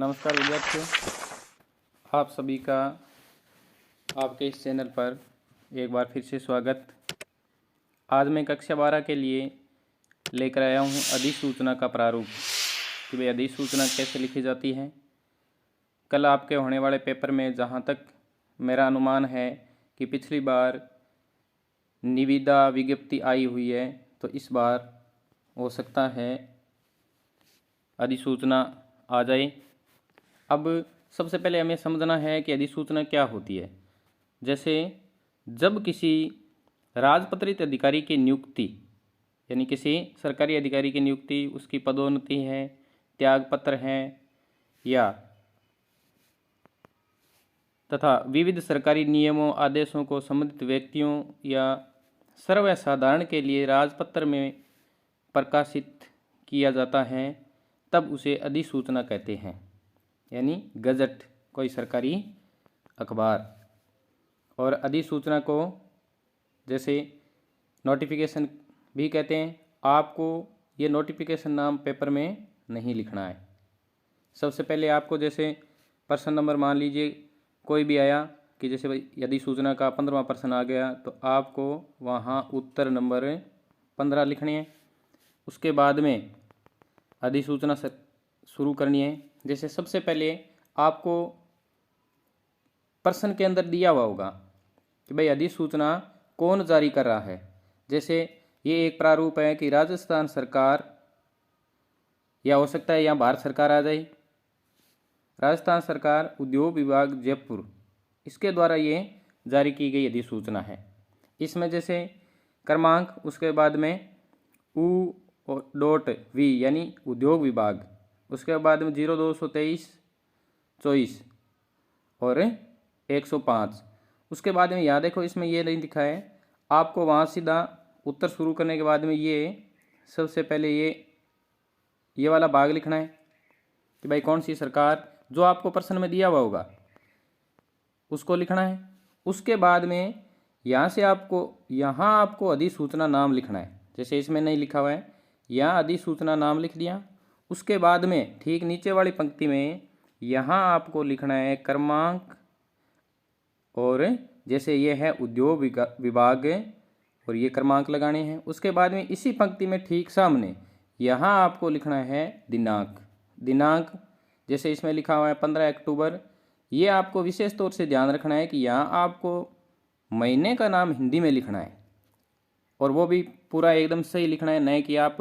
नमस्कार विद्यार्थियों, आप सभी का आपके इस चैनल पर एक बार फिर से स्वागत। आज मैं कक्षा 12 के लिए लेकर आया हूँ अधिसूचना का प्रारूप कि भाई अधिसूचना कैसे लिखी जाती है। कल आपके होने वाले पेपर में जहाँ तक मेरा अनुमान है कि पिछली बार निविदा विज्ञप्ति आई हुई है, तो इस बार हो सकता है अधिसूचना आ जाए। अब सबसे पहले हमें समझना है कि अधिसूचना क्या होती है। जैसे जब किसी राजपत्रित अधिकारी की नियुक्ति, यानी किसी सरकारी अधिकारी की नियुक्ति, उसकी पदोन्नति है, त्यागपत्र है या तथा विविध सरकारी नियमों आदेशों को संबंधित व्यक्तियों या सर्वसाधारण के लिए राजपत्र में प्रकाशित किया जाता है, तब उसे अधिसूचना कहते हैं, यानी गजट, कोई सरकारी अखबार। और अधिसूचना को जैसे नोटिफिकेशन भी कहते हैं। आपको ये नोटिफिकेशन नाम पेपर में नहीं लिखना है। सबसे पहले आपको जैसे प्रश्न नंबर मान लीजिए कोई भी आया कि जैसे भाई अधिसूचना का 15वां प्रश्न आ गया, तो आपको वहाँ उत्तर नंबर 15 लिखने हैं। उसके बाद में अधिसूचना शुरू करनी है। जैसे सबसे पहले आपको प्रश्न के अंदर दिया हुआ होगा कि भाई अधिसूचना कौन जारी कर रहा है। जैसे ये एक प्रारूप है कि राजस्थान सरकार, या हो सकता है यहाँ भारत सरकार आ जाए, राजस्थान सरकार उद्योग विभाग जयपुर, इसके द्वारा ये जारी की गई अधिसूचना है। इसमें जैसे क्रमांक, उसके बाद में U.V यानी उद्योग विभाग, उसके बाद में 0223/24 और 105। उसके बाद में यहाँ देखो इसमें ये नहीं दिखा है, आपको वहाँ सीधा उत्तर शुरू करने के बाद में ये सबसे पहले ये वाला भाग लिखना है कि भाई कौन सी सरकार, जो आपको प्रश्न में दिया हुआ होगा उसको लिखना है। उसके बाद में यहाँ से यहाँ आपको अधिसूचना नाम लिखना है। जैसे इसमें नहीं लिखा हुआ है, यहाँ अधिसूचना नाम लिख दिया। उसके बाद में ठीक नीचे वाली पंक्ति में यहाँ आपको लिखना है क्रमांक, और जैसे ये है उद्योग विभाग और ये क्रमांक लगाने हैं। उसके बाद में इसी पंक्ति में ठीक सामने यहाँ आपको लिखना है दिनांक। जैसे इसमें लिखा हुआ है 15 अक्टूबर। ये आपको विशेष तौर से ध्यान रखना है कि यहाँ आपको महीने का नाम हिंदी में लिखना है, और वो भी पूरा एकदम सही लिखना है, नहीं कि आप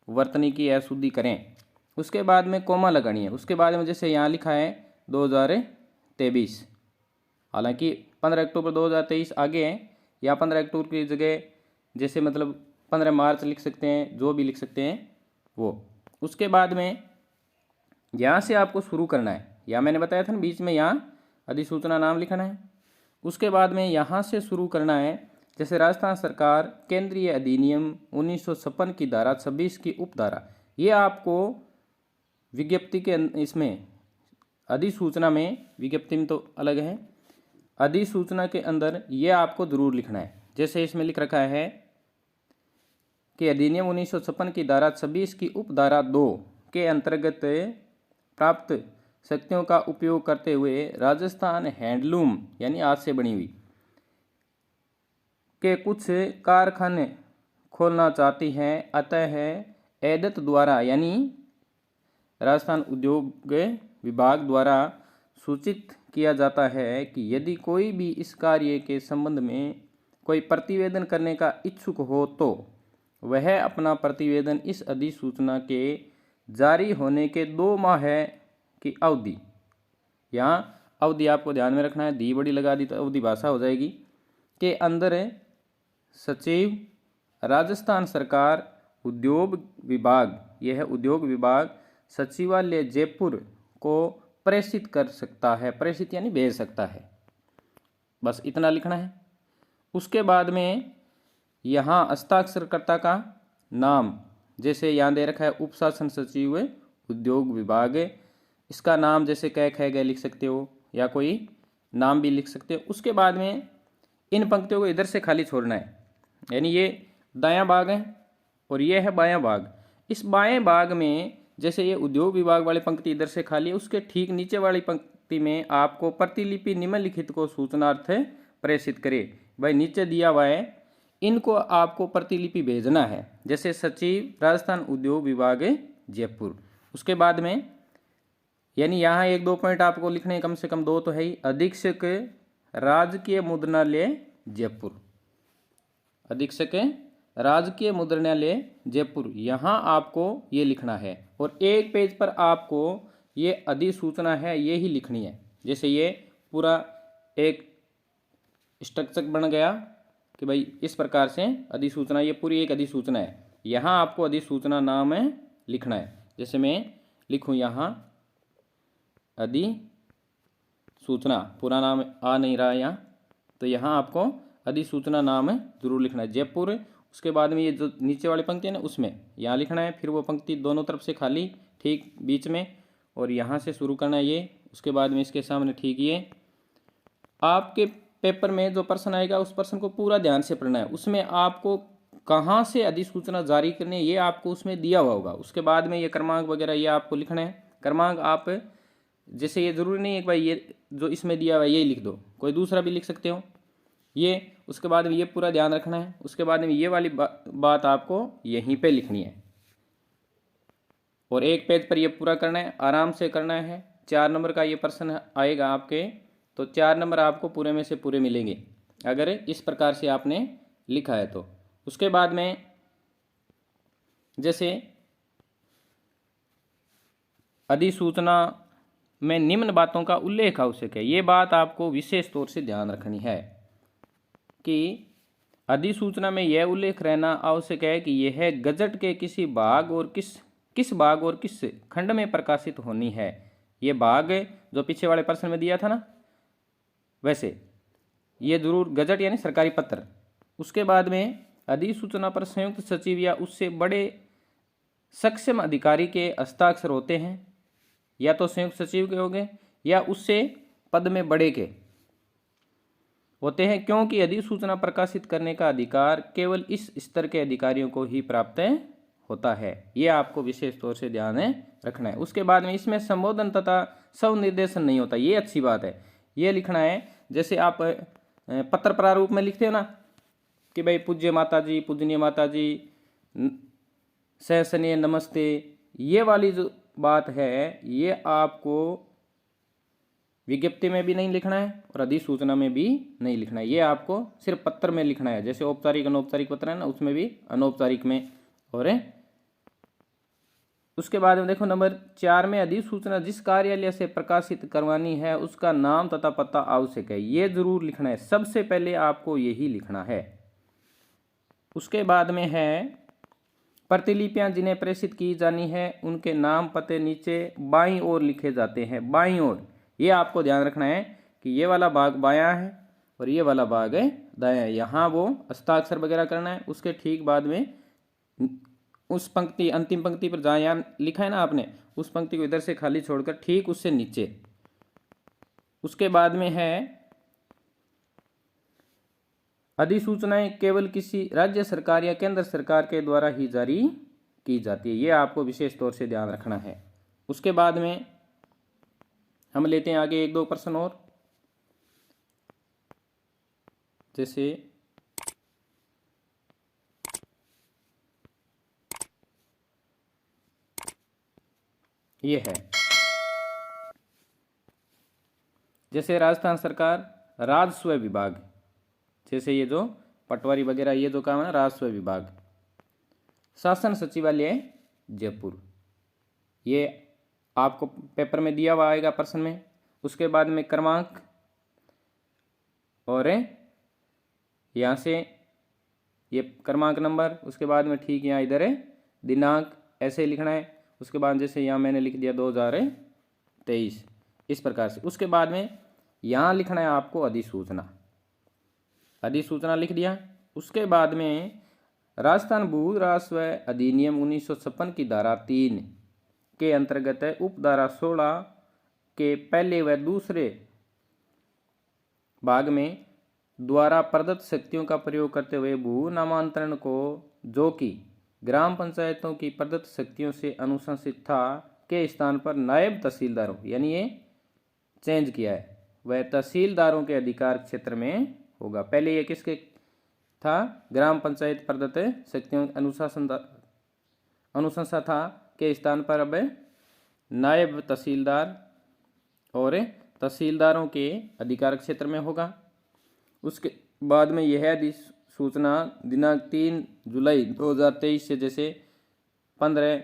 वर्तनी की अशुद्धि करें। उसके बाद में कोमा लगानी है। उसके बाद में जैसे यहाँ लिखा है 2023, हालांकि 15 अक्टूबर 2023 आगे है, या 15 अक्टूबर की जगह जैसे मतलब 15 मार्च लिख सकते हैं, जो भी लिख सकते हैं वो। उसके बाद में यहाँ से आपको शुरू करना है। यहाँ मैंने बताया था ना बीच में, यहाँ अधिसूचना नाम लिखना है। उसके बाद में यहाँ से शुरू करना है। जैसे राजस्थान सरकार केंद्रीय अधिनियम 1956 की धारा 26 की उपधारा, ये आपको विज्ञप्ति के इसमें अधिसूचना में, विज्ञप्ति में तो अलग है, अधिसूचना के अंदर ये आपको जरूर लिखना है। जैसे इसमें लिख रखा है कि अधिनियम 1956 की धारा 26 की उपधारा 2 के अंतर्गत प्राप्त शक्तियों का उपयोग करते हुए राजस्थान हैंडलूम यानी हाथ से बनी हुई के कुछ कारखाने खोलना चाहती हैं, अतः एडत द्वारा यानी राजस्थान उद्योग विभाग द्वारा सूचित किया जाता है कि यदि कोई भी इस कार्य के संबंध में कोई प्रतिवेदन करने का इच्छुक हो, तो वह अपना प्रतिवेदन इस अधिसूचना के जारी होने के 2 माह की अवधि, यहाँ अवधि आपको ध्यान में रखना है, दी बड़ी लगा दी तो अवधि भाषा हो जाएगी, के अंदर सचिव राजस्थान सरकार उद्योग विभाग, यह है उद्योग विभाग, सचिवालय जयपुर को प्रेषित कर सकता है। प्रेषित यानी भेज सकता है, बस इतना लिखना है। उसके बाद में यहाँ हस्ताक्षरकर्ता का नाम, जैसे यहाँ दे रखा है उपशासन सचिव उद्योग विभाग, इसका नाम जैसे कै ख ग लिख सकते हो, या कोई नाम भी लिख सकते हो। उसके बाद में इन पंक्तियों को इधर से खाली छोड़ना है, यानी ये दायां भाग है और ये है बायां भाग। इस बाएं भाग में जैसे ये उद्योग विभाग वाली पंक्ति इधर से खाली है, उसके ठीक नीचे वाली पंक्ति में आपको प्रतिलिपि निम्नलिखित को सूचनार्थ प्रेषित करे। भाई नीचे दिया हुआ है, इनको आपको प्रतिलिपि भेजना है। जैसे सचिव राजस्थान उद्योग विभाग जयपुर, उसके बाद में यानी यहाँ 1-2 पॉइंट आपको लिखने कम से कम 2 तो है ही। अधीक्षक राजकीय मुद्रणालय जयपुर, अधीक्षक राजकीय मुद्रणालय जयपुर, यहाँ आपको ये लिखना है। और एक पेज पर आपको ये अधिसूचना है ये ही लिखनी है। जैसे ये पूरा एक स्ट्रक्चर बन गया कि भाई इस प्रकार से अधिसूचना, ये पूरी एक अधिसूचना है। यहाँ आपको अधिसूचना नाम है लिखना है। जैसे मैं लिखूँ यहाँ अधिसूचना, पूरा नाम आ नहीं रहा यहाँ, तो यहाँ आपको अधिसूचना नाम जरूर लिखना है जयपुर। उसके बाद में ये जो नीचे वाली पंक्ति है ना उसमें यहाँ लिखना है, फिर वो पंक्ति दोनों तरफ से खाली ठीक बीच में, और यहाँ से शुरू करना है ये। उसके बाद में इसके सामने ठीक ये आपके पेपर में जो प्रश्न आएगा उस प्रश्न को पूरा ध्यान से पढ़ना है। उसमें आपको कहाँ से अधिसूचना जारी करनी है ये आपको उसमें दिया हुआ होगा। उसके बाद में ये क्रमांक वगैरह ये आपको लिखना है। क्रमांक आप जैसे ये जरूरी नहीं है कि भाई ये जो इसमें दिया हुआ है यही लिख दो, कोई दूसरा भी लिख सकते हो ये। उसके बाद में ये पूरा ध्यान रखना है। उसके बाद में ये वाली बात आपको यहीं पे लिखनी है और एक पेज पर ये पूरा करना है, आराम से करना है। 4 नंबर का ये प्रश्न आएगा आपके, तो 4 नंबर आपको पूरे में से पूरे मिलेंगे अगर इस प्रकार से आपने लिखा है तो। उसके बाद में जैसे अधिसूचना में निम्न बातों का उल्लेख आवश्यक है, ये बात आपको विशेष तौर से ध्यान रखनी है कि अधिसूचना में यह उल्लेख रहना आवश्यक है कि यह गजट के किसी भाग और किस भाग और किस खंड में प्रकाशित होनी है। ये भाग जो पीछे वाले प्रश्न में दिया था ना, वैसे ये जरूर गजट यानी सरकारी पत्र। उसके बाद में अधिसूचना पर संयुक्त सचिव या उससे बड़े सक्षम अधिकारी के हस्ताक्षर होते हैं, या तो संयुक्त सचिव के होंगे या उससे पद में बड़े के होते हैं, क्योंकि अधिसूचना प्रकाशित करने का अधिकार केवल इस स्तर के अधिकारियों को ही प्राप्त होता है। ये आपको विशेष तौर से ध्यान रखना है। उसके बाद में इसमें संबोधन तथा स्वनिर्देशन नहीं होता, ये अच्छी बात है, ये लिखना है। जैसे आप पत्र प्रारूप में लिखते हो ना कि भाई पूज्य माता जी, पूजनीय माता जी, सहसनीय नमस्ते, ये वाली जो बात है ये आपको विज्ञप्ति में भी नहीं लिखना है और अधिसूचना में भी नहीं लिखना है। ये आपको सिर्फ पत्र में लिखना है। जैसे औपचारिक अनौपचारिक पत्र है ना, उसमें भी अनौपचारिक में। और उसके बाद में देखो नंबर 4 में अधिसूचना जिस कार्यालय से प्रकाशित करवानी है उसका नाम तथा पता आवश्यक है, ये जरूर लिखना है। सबसे पहले आपको यही लिखना है। उसके बाद में है प्रतिलिपियां जिन्हें प्रेषित की जानी है उनके नाम पते नीचे बाईं ओर लिखे जाते हैं, बाईं ओर। ये आपको ध्यान रखना है कि ये वाला भाग बायां है और ये वाला भाग है दायां। यहाँ वो हस्ताक्षर वगैरह करना है। उसके ठीक बाद में उस पंक्ति अंतिम पंक्ति पर जहाँ यहाँ लिखा है ना आपने, उस पंक्ति को इधर से खाली छोड़कर ठीक उससे नीचे। उसके बाद में है अधिसूचनाएं केवल किसी राज्य सरकार या केंद्र सरकार के द्वारा ही जारी की जाती है, ये आपको विशेष तौर से ध्यान रखना है। उसके बाद में हम लेते हैं आगे 1-2 प्रश्न और। जैसे ये है, जैसे राजस्थान सरकार राजस्व विभाग, जैसे ये जो पटवारी वगैरह ये जो काम है ना, राजस्व विभाग। शासन सचिवालय जयपुर, ये आपको पेपर में दिया हुआ आएगा प्रश्न में। उसके बाद में क्रमांक और यहाँ से ये क्रमांक नंबर, उसके बाद में ठीक यहाँ इधर है दिनांक, ऐसे लिखना है। उसके बाद जैसे यहाँ मैंने लिख दिया 2023 इस प्रकार से। उसके बाद में यहाँ लिखना है आपको अधिसूचना, अधिसूचना लिख दिया। उसके बाद में राजस्थान भू राजस्व अधिनियम 1956 की धारा 3 के अंतर्गत उपधारा 16 के पहले व दूसरे भाग में द्वारा प्रदत्त शक्तियों का प्रयोग करते हुए भू नामांतरण को, जो कि ग्राम पंचायतों की प्रदत्त शक्तियों से अनुशंसित था के स्थान पर नायब तहसीलदारों, यानी ये चेंज किया है, वह तहसीलदारों के अधिकार क्षेत्र में होगा। पहले ये किसके था? ग्राम पंचायत प्रदत्त शक्तियों अनुशंसा था के स्थान पर अब नायब तहसीलदार और तहसीलदारों के अधिकार क्षेत्र में होगा। उसके बाद में यह अधिसूचना दिनांक 3 जुलाई 2023 से जैसे 15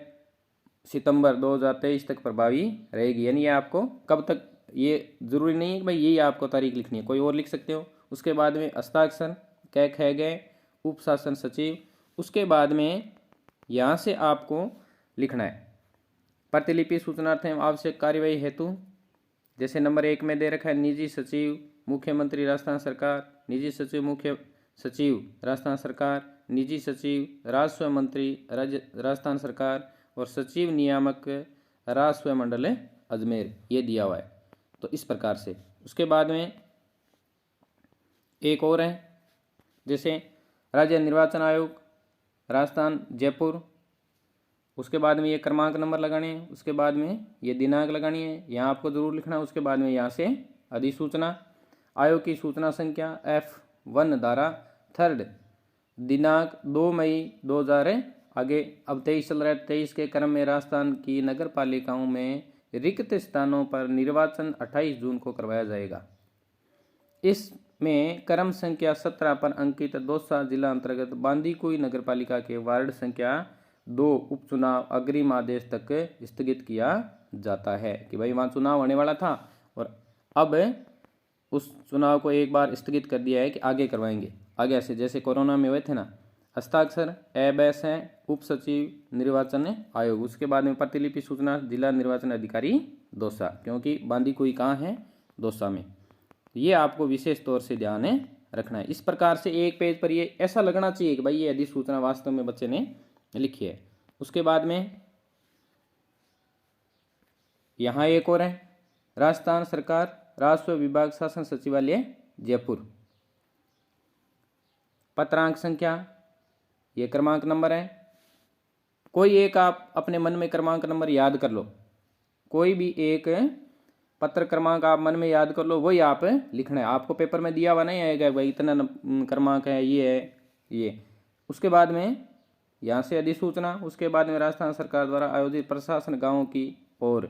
सितंबर 2023 तक प्रभावी रहेगी। यानी ये आपको कब तक, ये जरूरी नहीं है कि भाई यही आपको तारीख लिखनी है, कोई और लिख सकते हो। उसके बाद में हस्ताक्षर कै ख गए उप शासन सचिव। उसके बाद में यहाँ से आपको लिखना है प्रतिलिपि सूचनार्थ एवं आवश्यक कार्यवाही हेतु। जैसे नंबर 1 में दे रखा है निजी सचिव मुख्यमंत्री राजस्थान सरकार, निजी सचिव मुख्य सचिव राजस्थान सरकार, निजी सचिव राजस्व मंत्री राजस्थान सरकार और सचिव नियामक राजस्व मंडल अजमेर, ये दिया हुआ है। तो इस प्रकार से उसके बाद में एक और है, जैसे राज्य निर्वाचन आयोग राजस्थान जयपुर। उसके बाद में ये क्रमांक नंबर लगाने हैं, उसके बाद में ये दिनांक लगानी है, यहाँ आपको जरूर लिखना है। उसके बाद में यहाँ से अधिसूचना आयोग की सूचना संख्या F1 धारा 3 दिनांक 2 मई 2000 आगे अब 23 चल रहा है। 23 के क्रम में राजस्थान की नगर पालिकाओं में रिक्त स्थानों पर निर्वाचन 28 जून को करवाया जाएगा। इसमें क्रम संख्या 17 पर अंकित दौसा जिला अंतर्गत बांदीकुई नगर पालिका के वार्ड संख्या 2 उपचुनाव अग्रिम आदेश तक स्थगित किया जाता है कि भाई वहाँ चुनाव होने वाला था और अब उस चुनाव को एक बार स्थगित कर दिया है कि आगे करवाएंगे, आगे से जैसे कोरोना में हुए थे ना। हस्ताक्षर एबैस है उप सचिव निर्वाचन आयोग। उसके बाद में प्रतिलिपि सूचना जिला निर्वाचन अधिकारी दौसा, क्योंकि बांदीकुई कहाँ है? दौसा में। ये आपको विशेष तौर से ध्यान रखना है। इस प्रकार से एक पेज पर ये ऐसा लगना चाहिए कि भाई ये अधिसूचना वास्तव में बच्चे ने लिखी है। उसके बाद में यहाँ एक और है, राजस्थान सरकार राजस्व विभाग शासन सचिवालय जयपुर। पत्रांक संख्या ये क्रमांक नंबर है। कोई एक आप अपने मन में क्रमांक नंबर याद कर लो, कोई भी एक पत्र क्रमांक आप मन में याद कर लो, वही आप लिखना है। आपको पेपर में दिया हुआ नहीं आएगा भाई इतना क्रमांक है, ये है ये। उसके बाद में यहाँ से अधिसूचना, उसके बाद में राजस्थान सरकार द्वारा आयोजित प्रशासन गांवों की और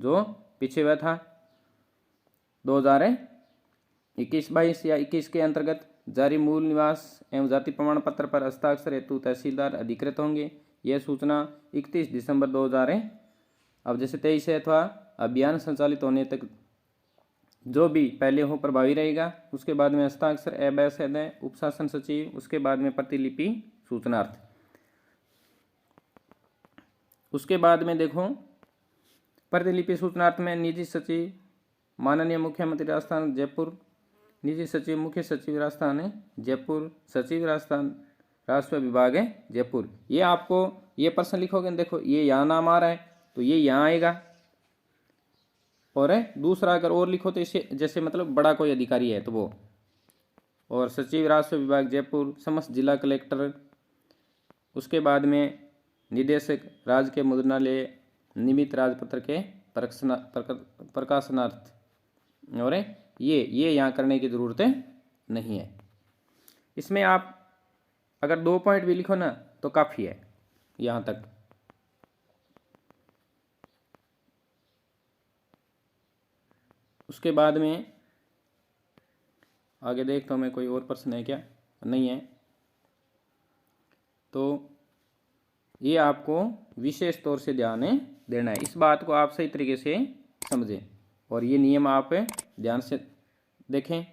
जो पीछे हुआ था 2021-22 या 21 के अंतर्गत जारी मूल निवास एवं जाति प्रमाण पत्र पर हस्ताक्षर हेतु तहसीलदार अधिकृत होंगे। यह सूचना 31 दिसंबर 2000 अब जैसे 23 है अथवा अभियान संचालित होने तक जो भी पहले हो प्रभावी रहेगा। उसके बाद में हस्ताक्षर एबैस है उप शासन सचिव। उसके बाद में प्रतिलिपि सूचनार्थ। उसके बाद में देखो प्रतिलिपि सूचनार्थ में निजी सचिव माननीय मुख्यमंत्री राजस्थान जयपुर, निजी सचिव मुख्य सचिव राजस्थान जयपुर, सचिव राजस्थान राजस्व विभाग है जयपुर। ये आपको ये प्रश्न लिखोगे, देखो ये यहाँ नाम आ रहा है तो ये यहाँ आएगा, और दूसरा अगर और लिखो तो इसे जैसे मतलब बड़ा कोई अधिकारी है तो वो, और सचिव राजस्व विभाग जयपुर समस्त जिला कलेक्टर। उसके बाद में निदेशक राज्य के मुद्रणालय निमित्त राजपत्र के प्रकाशनार्थ, और ये यहाँ करने की ज़रूरत नहीं है। इसमें आप अगर 2 पॉइंट भी लिखो ना तो काफ़ी है यहाँ तक। उसके बाद में आगे देखता हूँ मैं कोई और प्रश्न है क्या, नहीं है तो ये आपको विशेष तौर से ध्यान देना है। इस बात को आप सही तरीके से समझें और ये नियम आप ध्यान से देखें।